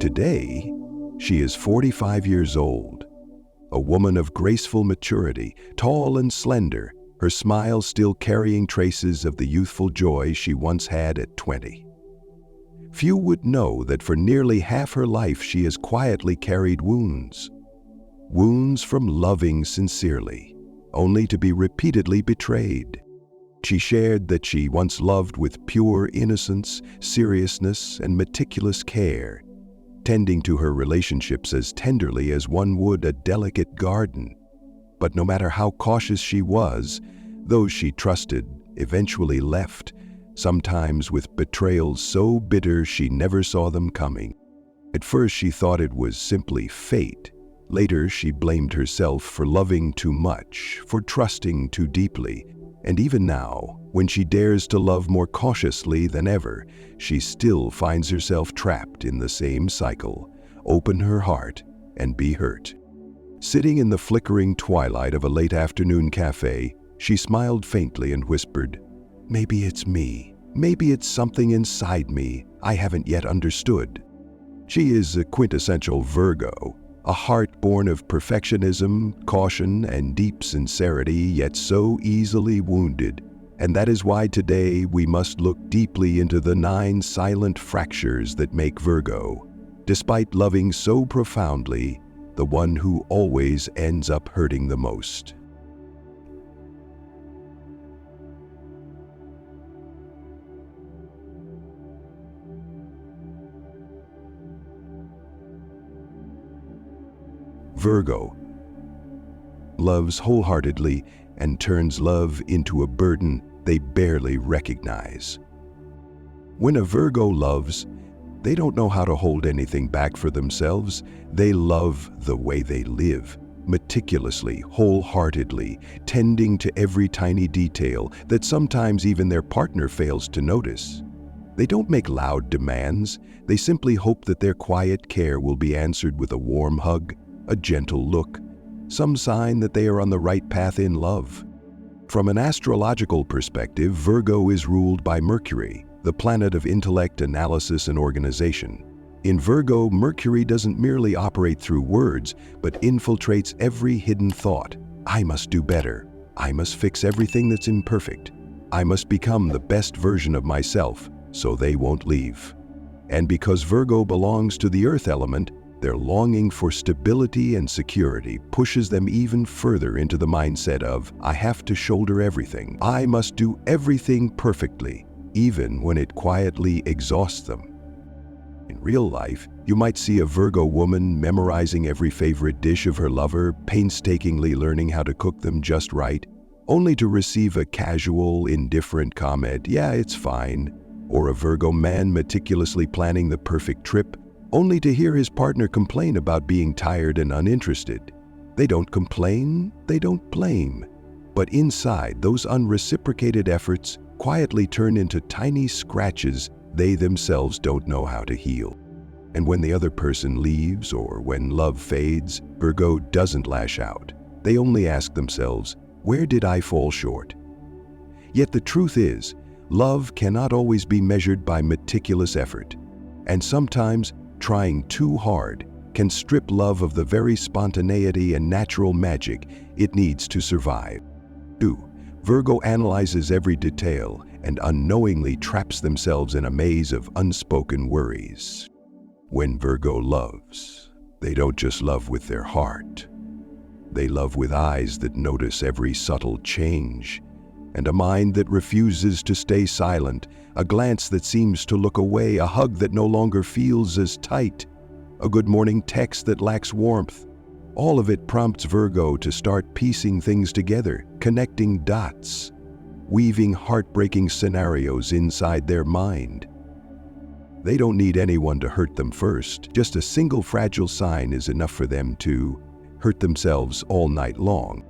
Today, she is 45 years old, a woman of graceful maturity, tall and slender, her smile still carrying traces of the youthful joy she once had at 20. Few would know that for nearly half her life she has quietly carried wounds. Wounds from loving sincerely, only to be repeatedly betrayed. She shared that she once loved with pure innocence, seriousness, and meticulous care, tending to her relationships as tenderly as one would a delicate garden. But no matter how cautious she was, those she trusted eventually left, sometimes with betrayals so bitter she never saw them coming. At first she thought it was simply fate. Later she blamed herself for loving too much, for trusting too deeply. And even now, when she dares to love more cautiously than ever, she still finds herself trapped in the same cycle. Open her heart and be hurt. Sitting in the flickering twilight of a late afternoon cafe, she smiled faintly and whispered, "Maybe it's me. Maybe it's something inside me I haven't yet understood." She is a quintessential Virgo, a heart born of perfectionism, caution, and deep sincerity, yet so easily wounded. And that is why today we must look deeply into the 9 silent fractures that make Virgo, despite loving so profoundly, the one who always ends up hurting the most. Virgo loves wholeheartedly and turns love into a burden they barely recognize. When a Virgo loves, they don't know how to hold anything back for themselves. They love the way they live, meticulously, wholeheartedly, tending to every tiny detail that sometimes even their partner fails to notice. They don't make loud demands. They simply hope that their quiet care will be answered with a warm hug, a gentle look, some sign that they are on the right path in love. From an astrological perspective, Virgo is ruled by Mercury, the planet of intellect, analysis, and organization. In Virgo, Mercury doesn't merely operate through words, but infiltrates every hidden thought. I must do better. I must fix everything that's imperfect. I must become the best version of myself, so they won't leave. And because Virgo belongs to the earth element, their longing for stability and security pushes them even further into the mindset of, I have to shoulder everything. I must do everything perfectly, even when it quietly exhausts them. In real life, you might see a Virgo woman memorizing every favorite dish of her lover, painstakingly learning how to cook them just right, only to receive a casual, indifferent comment, "Yeah, it's fine." Or a Virgo man meticulously planning the perfect trip, only to hear his partner complain about being tired and uninterested. They don't complain, they don't blame. But inside, those unreciprocated efforts quietly turn into tiny scratches they themselves don't know how to heal. And when the other person leaves or when love fades, Virgo doesn't lash out. They only ask themselves, where did I fall short? Yet the truth is, love cannot always be measured by meticulous effort. And sometimes, trying too hard can strip love of the very spontaneity and natural magic it needs to survive. 2. Virgo analyzes every detail and unknowingly traps themselves in a maze of unspoken worries. When Virgo loves, they don't just love with their heart. They love with eyes that notice every subtle change, and a mind that refuses to stay silent, a glance that seems to look away, a hug that no longer feels as tight, a good morning text that lacks warmth. All of it prompts Virgo to start piecing things together, connecting dots, weaving heartbreaking scenarios inside their mind. They don't need anyone to hurt them first. Just a single fragile sign is enough for them to hurt themselves all night long.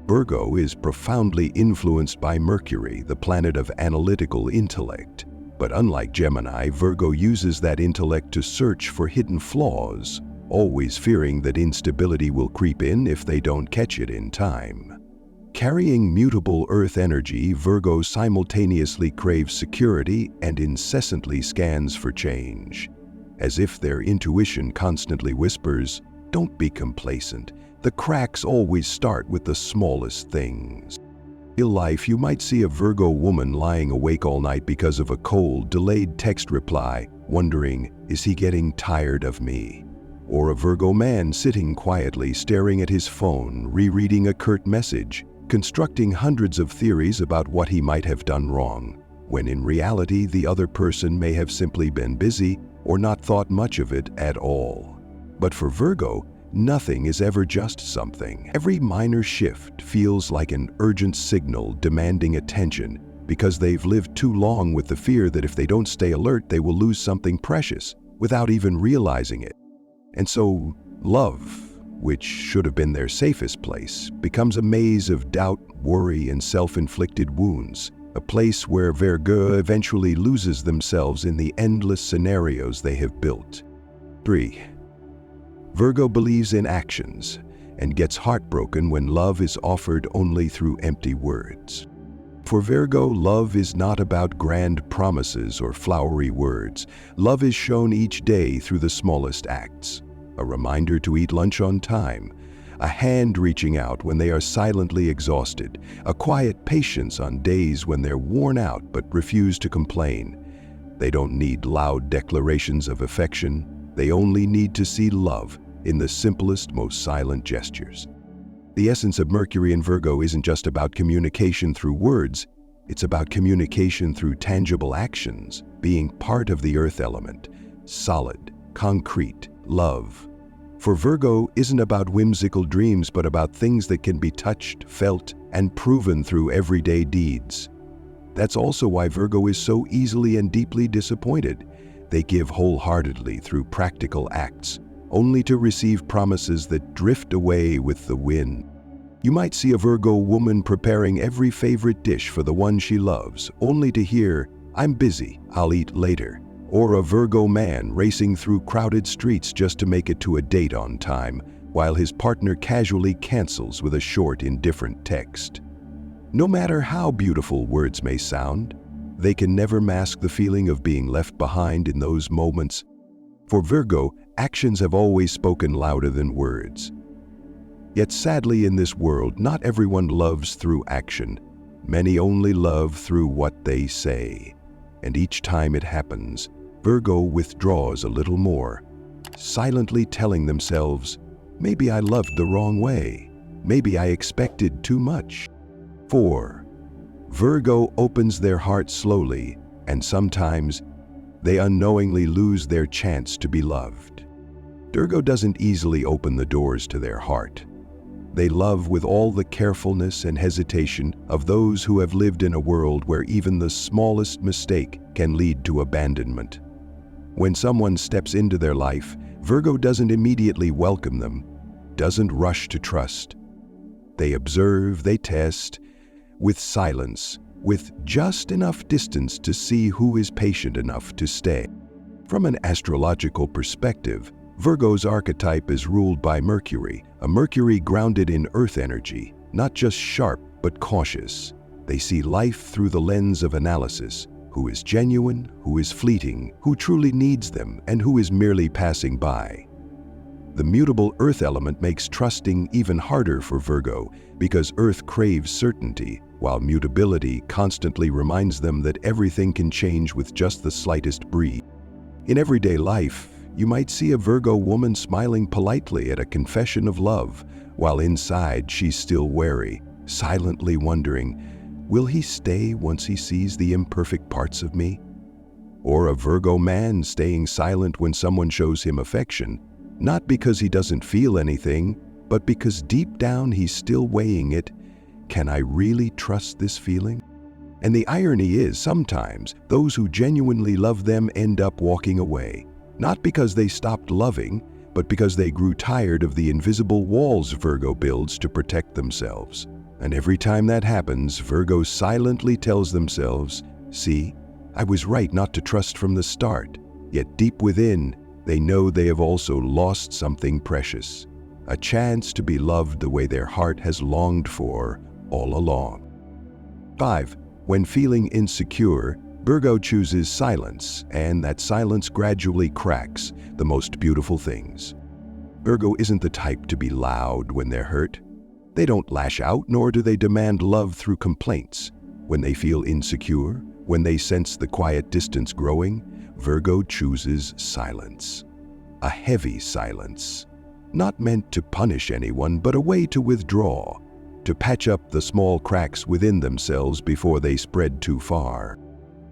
Virgo is profoundly influenced by Mercury, the planet of analytical intellect. But unlike Gemini, Virgo uses that intellect to search for hidden flaws, always fearing that instability will creep in if they don't catch it in time. Carrying mutable earth energy, Virgo simultaneously craves security and incessantly scans for change. as if their intuition constantly whispers, "Don't be complacent. The cracks always start with the smallest things." In real life, you might see a Virgo woman lying awake all night because of a cold, delayed text reply, wondering, "Is he getting tired of me?" Or a Virgo man sitting quietly staring at his phone, rereading a curt message, constructing hundreds of theories about what he might have done wrong, when in reality the other person may have simply been busy or not thought much of it at all. But for Virgo, nothing is ever just something. Every minor shift feels like an urgent signal demanding attention because they've lived too long with the fear that if they don't stay alert, they will lose something precious without even realizing it. And so, love, which should have been their safest place, becomes a maze of doubt, worry, and self-inflicted wounds, a place where Virgo eventually loses themselves in the endless scenarios they have built. 3. Virgo believes in actions and gets heartbroken when love is offered only through empty words. For Virgo, love is not about grand promises or flowery words. Love is shown each day through the smallest acts. A reminder to eat lunch on time, a hand reaching out when they are silently exhausted, a quiet patience on days when they're worn out but refuse to complain. They don't need loud declarations of affection. They only need to see love in the simplest, most silent gestures. The essence of Mercury in Virgo isn't just about communication through words, it's about communication through tangible actions, being part of the earth element, solid, concrete, love. For Virgo isn't about whimsical dreams, but about things that can be touched, felt, and proven through everyday deeds. That's also why Virgo is so easily and deeply disappointed. They give wholeheartedly through practical acts, only to receive promises that drift away with the wind. You might see a Virgo woman preparing every favorite dish for the one she loves, only to hear, "I'm busy, I'll eat later." Or a Virgo man racing through crowded streets just to make it to a date on time, while his partner casually cancels with a short, indifferent text. No matter how beautiful words may sound, they can never mask the feeling of being left behind in those moments. For Virgo, actions have always spoken louder than words. Yet sadly, in this world, not everyone loves through action. Many only love through what they say. And each time it happens, Virgo withdraws a little more, silently telling themselves, "Maybe I loved the wrong way. Maybe I expected too much." 4. Virgo opens their heart slowly, and sometimes they unknowingly lose their chance to be loved. Virgo doesn't easily open the doors to their heart. They love with all the carefulness and hesitation of those who have lived in a world where even the smallest mistake can lead to abandonment. When someone steps into their life, Virgo doesn't immediately welcome them, doesn't rush to trust. They observe, they test, with silence, with just enough distance to see who is patient enough to stay. From an astrological perspective, Virgo's archetype is ruled by Mercury, a Mercury grounded in earth energy, not just sharp but cautious. They see life through the lens of analysis. Who is genuine, who is fleeting, who truly needs them, and who is merely passing by. The mutable earth element makes trusting even harder for Virgo because earth craves certainty, while mutability constantly reminds them that everything can change with just the slightest breeze. In everyday life, you might see a Virgo woman smiling politely at a confession of love, while inside she's still wary, silently wondering, will he stay once he sees the imperfect parts of me? Or a Virgo man staying silent when someone shows him affection, not because he doesn't feel anything, but because deep down he's still weighing it. Can I really trust this feeling? And the irony is, sometimes those who genuinely love them end up walking away, not because they stopped loving, but because they grew tired of the invisible walls Virgo builds to protect themselves. And every time that happens, Virgo silently tells themselves, "See, I was right not to trust from the start." Yet deep within, they know they have also lost something precious, a chance to be loved the way their heart has longed for all along. 5. When feeling insecure, Virgo chooses silence, and that silence gradually cracks the most beautiful things. Virgo isn't the type to be loud when they're hurt. They don't lash out, nor do they demand love through complaints. When they feel insecure, when they sense the quiet distance growing, Virgo chooses silence. A heavy silence. Not meant to punish anyone, but a way to withdraw, to patch up the small cracks within themselves before they spread too far.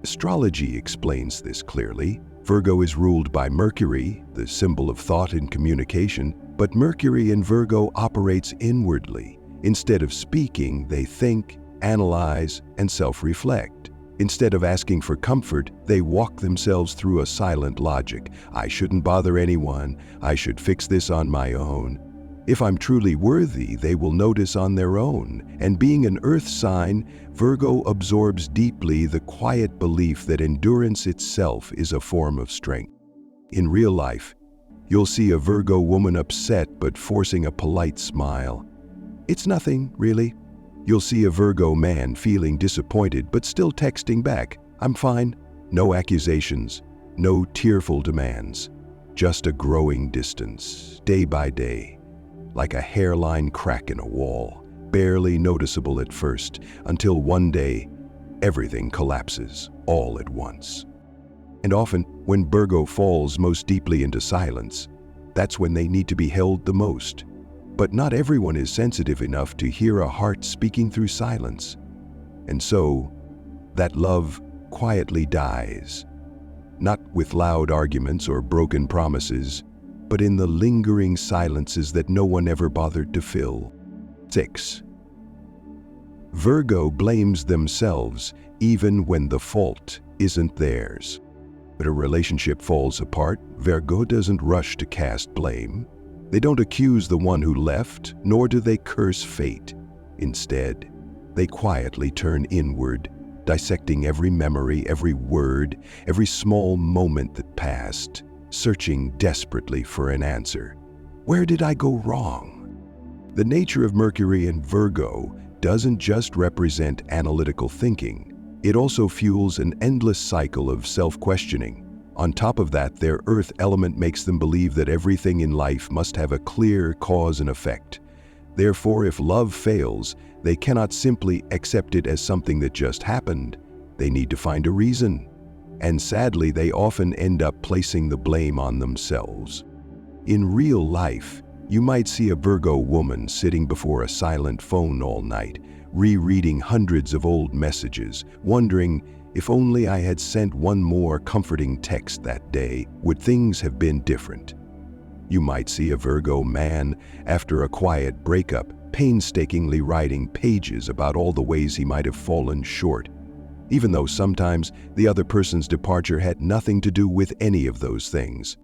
Astrology explains this clearly. Virgo is ruled by Mercury, the symbol of thought and communication, but Mercury in Virgo operates inwardly. Instead of speaking, they think, analyze, and self-reflect. Instead of asking for comfort, they walk themselves through a silent logic. I shouldn't bother anyone. I should fix this on my own. If I'm truly worthy, they will notice on their own. And being an earth sign, Virgo absorbs deeply the quiet belief that endurance itself is a form of strength. In real life, you'll see a Virgo woman upset but forcing a polite smile. It's nothing, really. You'll see a Virgo man feeling disappointed but still texting back, "I'm fine." No accusations, no tearful demands, just a growing distance, day by day. Like a hairline crack in a wall, barely noticeable at first, until one day, everything collapses all at once. And often, when Virgo falls most deeply into silence, that's when they need to be held the most. But not everyone is sensitive enough to hear a heart speaking through silence. And so, that love quietly dies. Not with loud arguments or broken promises, but in the lingering silences that no one ever bothered to fill. 6. Virgo blames themselves even when the fault isn't theirs. When a relationship falls apart, Virgo doesn't rush to cast blame. They don't accuse the one who left, nor do they curse fate. Instead, they quietly turn inward, dissecting every memory, every word, every small moment that passed, searching desperately for an answer. Where did I go wrong? The nature of Mercury in Virgo doesn't just represent analytical thinking. It also fuels an endless cycle of self-questioning. On top of that, their earth element makes them believe that everything in life must have a clear cause and effect. Therefore, if love fails, they cannot simply accept it as something that just happened. They need to find a reason. And sadly, they often end up placing the blame on themselves. In real life, you might see a Virgo woman sitting before a silent phone all night, rereading hundreds of old messages, wondering, if only I had sent one more comforting text that day, would things have been different? You might see a Virgo man, after a quiet breakup, painstakingly writing pages about all the ways he might have fallen short, even though sometimes the other person's departure had nothing to do with any of those things.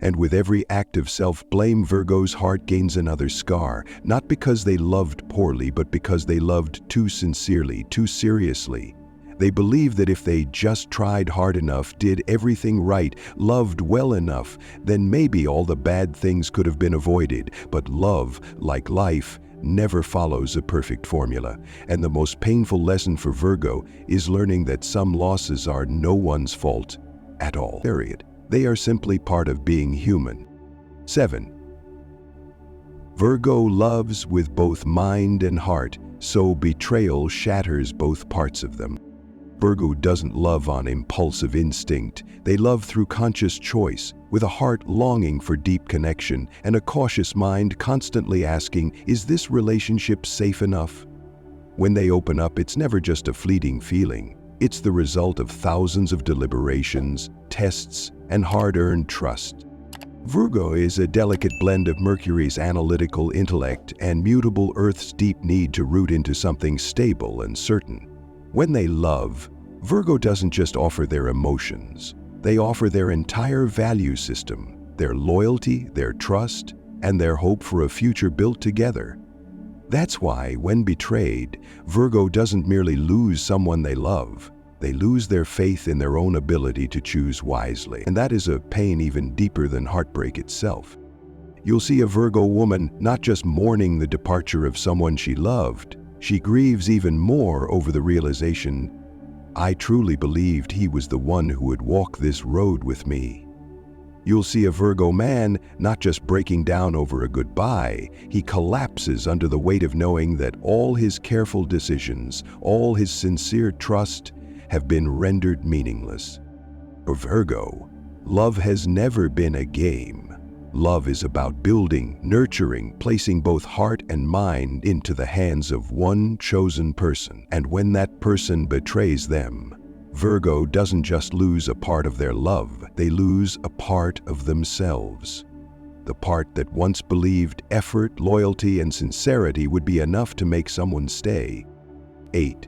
And with every act of self-blame, Virgo's heart gains another scar, not because they loved poorly, but because they loved too sincerely, too seriously. They believe that if they just tried hard enough, did everything right, loved well enough, then maybe all the bad things could have been avoided. But love, like life, never follows a perfect formula, and the most painful lesson for Virgo is learning that some losses are no one's fault at all. Period. They are simply part of being human. 7. Virgo loves with both mind and heart, so betrayal shatters both parts of them. Virgo doesn't love on impulsive instinct. They love through conscious choice, with a heart longing for deep connection and a cautious mind constantly asking, is this relationship safe enough? When they open up, it's never just a fleeting feeling. It's the result of thousands of deliberations, tests, and hard-earned trust. Virgo is a delicate blend of Mercury's analytical intellect and mutable Earth's deep need to root into something stable and certain. When they love, Virgo doesn't just offer their emotions. They offer their entire value system, their loyalty, their trust, and their hope for a future built together. That's why, when betrayed, Virgo doesn't merely lose someone they love. They lose their faith in their own ability to choose wisely. And that is a pain even deeper than heartbreak itself. You'll see a Virgo woman not just mourning the departure of someone she loved, she grieves even more over the realization I truly believed he was the one who would walk this road with me. You'll see a Virgo man not just breaking down over a goodbye, he collapses under the weight of knowing that all his careful decisions, all his sincere trust have been rendered meaningless. For Virgo, love has never been a game. Love is about building, nurturing, placing both heart and mind into the hands of one chosen person. And when that person betrays them, Virgo doesn't just lose a part of their love, they lose a part of themselves. The part that once believed effort, loyalty, and sincerity would be enough to make someone stay. 8.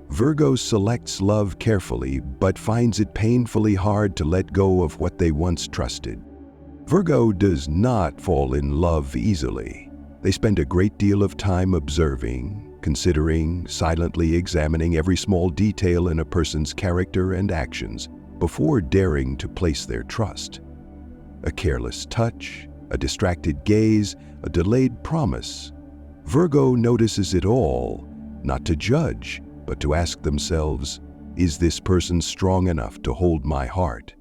Virgo selects love carefully, but finds it painfully hard to let go of what they once trusted. Virgo does not fall in love easily. They spend a great deal of time observing, considering, silently examining every small detail in a person's character and actions before daring to place their trust. A careless touch, a distracted gaze, a delayed promise. Virgo notices it all, not to judge, but to ask themselves, is this person strong enough to hold my heart?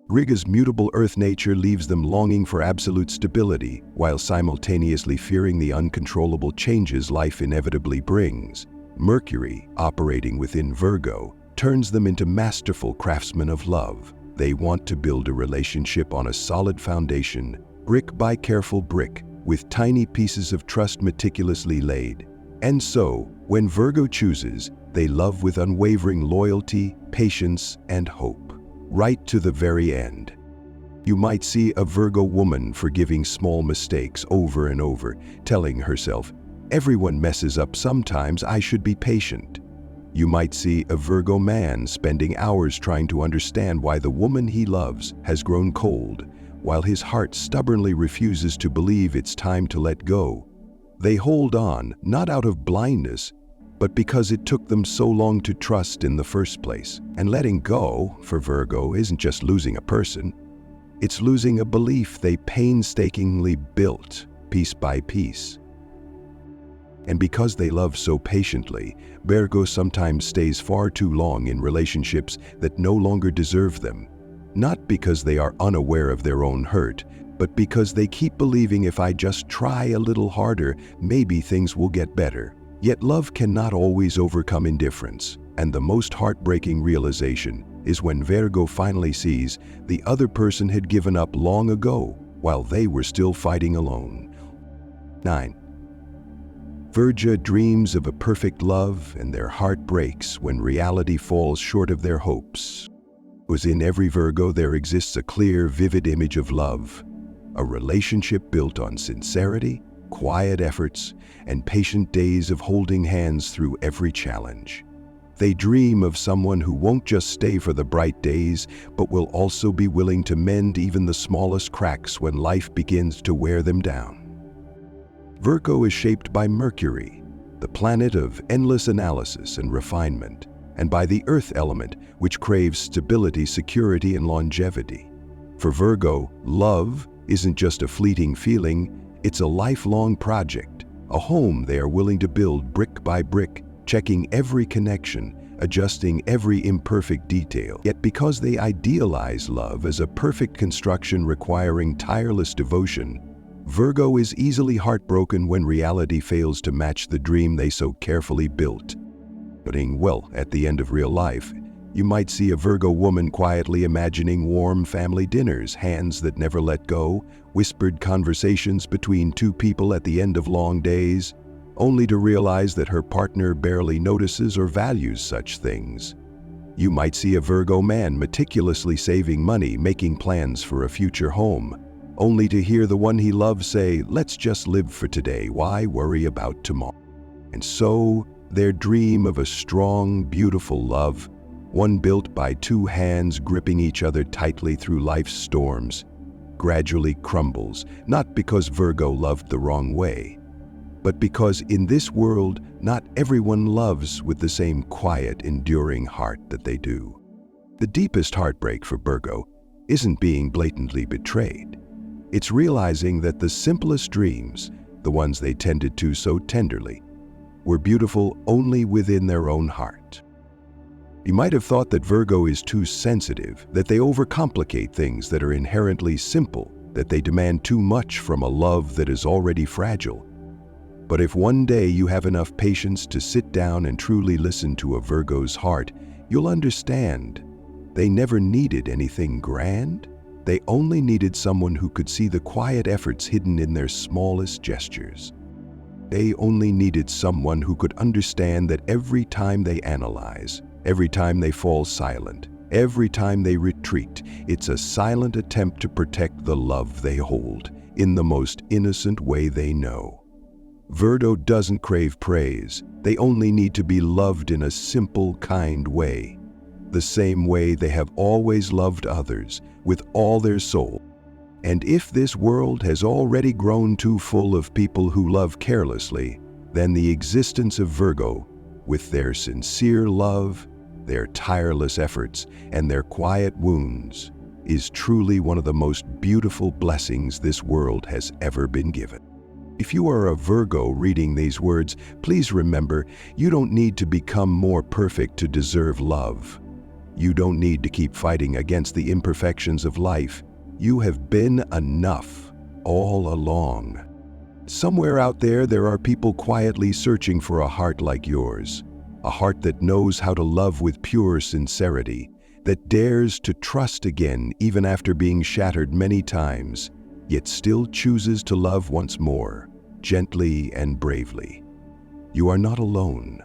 Virgo's mutable earth nature leaves them longing for absolute stability, while simultaneously fearing the uncontrollable changes life inevitably brings. Mercury, operating within Virgo, turns them into masterful craftsmen of love. They want to build a relationship on a solid foundation, brick by careful brick, with tiny pieces of trust meticulously laid. And so, when Virgo chooses, they love with unwavering loyalty, patience, and hope. Right to the very end. You might see a Virgo woman forgiving small mistakes over and over, telling herself, everyone messes up sometimes, I should be patient. You might see a Virgo man spending hours trying to understand why the woman he loves has grown cold, while his heart stubbornly refuses to believe it's time to let go. They hold on, not out of blindness, but because it took them so long to trust in the first place. And letting go, for Virgo, isn't just losing a person. It's losing a belief they painstakingly built, piece by piece. And because they love so patiently, Virgo sometimes stays far too long in relationships that no longer deserve them. Not because they are unaware of their own hurt, but because they keep believing if I just try a little harder, maybe things will get better. Yet love cannot always overcome indifference, and the most heartbreaking realization is when Virgo finally sees the other person had given up long ago while they were still fighting alone. 9. Virgo dreams of a perfect love, and their heart breaks when reality falls short of their hopes. Because in every Virgo there exists a clear, vivid image of love, a relationship built on sincerity, quiet efforts, and patient days of holding hands through every challenge. They dream of someone who won't just stay for the bright days, but will also be willing to mend even the smallest cracks when life begins to wear them down. Virgo is shaped by Mercury, the planet of endless analysis and refinement, and by the earth element, which craves stability, security, and longevity. For Virgo, love isn't just a fleeting feeling, it's a lifelong project, a home they are willing to build brick by brick, checking every connection, adjusting every imperfect detail. Yet because they idealize love as a perfect construction requiring tireless devotion, Virgo is easily heartbroken when reality fails to match the dream they so carefully built. Well, at the end of real life, you might see a Virgo woman quietly imagining warm family dinners, hands that never let go, whispered conversations between two people at the end of long days, only to realize that her partner barely notices or values such things. You might see a Virgo man meticulously saving money, making plans for a future home, only to hear the one he loves say, "Let's just live for today, why worry about tomorrow?" And so, their dream of a strong, beautiful love, one built by two hands gripping each other tightly through life's storms, gradually crumbles, not because Virgo loved the wrong way, but because in this world, not everyone loves with the same quiet, enduring heart that they do. The deepest heartbreak for Virgo isn't being blatantly betrayed. It's realizing that the simplest dreams, the ones they tended to so tenderly, were beautiful only within their own heart. You might have thought that Virgo is too sensitive, that they overcomplicate things that are inherently simple, that they demand too much from a love that is already fragile. But if one day you have enough patience to sit down and truly listen to a Virgo's heart, you'll understand. They never needed anything grand. They only needed someone who could see the quiet efforts hidden in their smallest gestures. They only needed someone who could understand that every time they analyze, every time they fall silent, every time they retreat, it's a silent attempt to protect the love they hold in the most innocent way they know. Virgo doesn't crave praise. They only need to be loved in a simple, kind way. The same way they have always loved others with all their soul. And if this world has already grown too full of people who love carelessly, then the existence of Virgo, with their sincere love, their tireless efforts, and their quiet wounds, is truly one of the most beautiful blessings this world has ever been given. If you are a Virgo reading these words, please remember, you don't need to become more perfect to deserve love. You don't need to keep fighting against the imperfections of life. You have been enough all along. Somewhere out there, there are people quietly searching for a heart like yours, a heart that knows how to love with pure sincerity, that dares to trust again even after being shattered many times, yet still chooses to love once more, gently and bravely. You are not alone.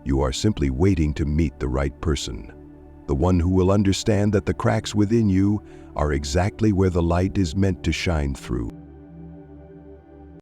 You are simply waiting to meet the right person, the one who will understand that the cracks within you are exactly where the light is meant to shine through.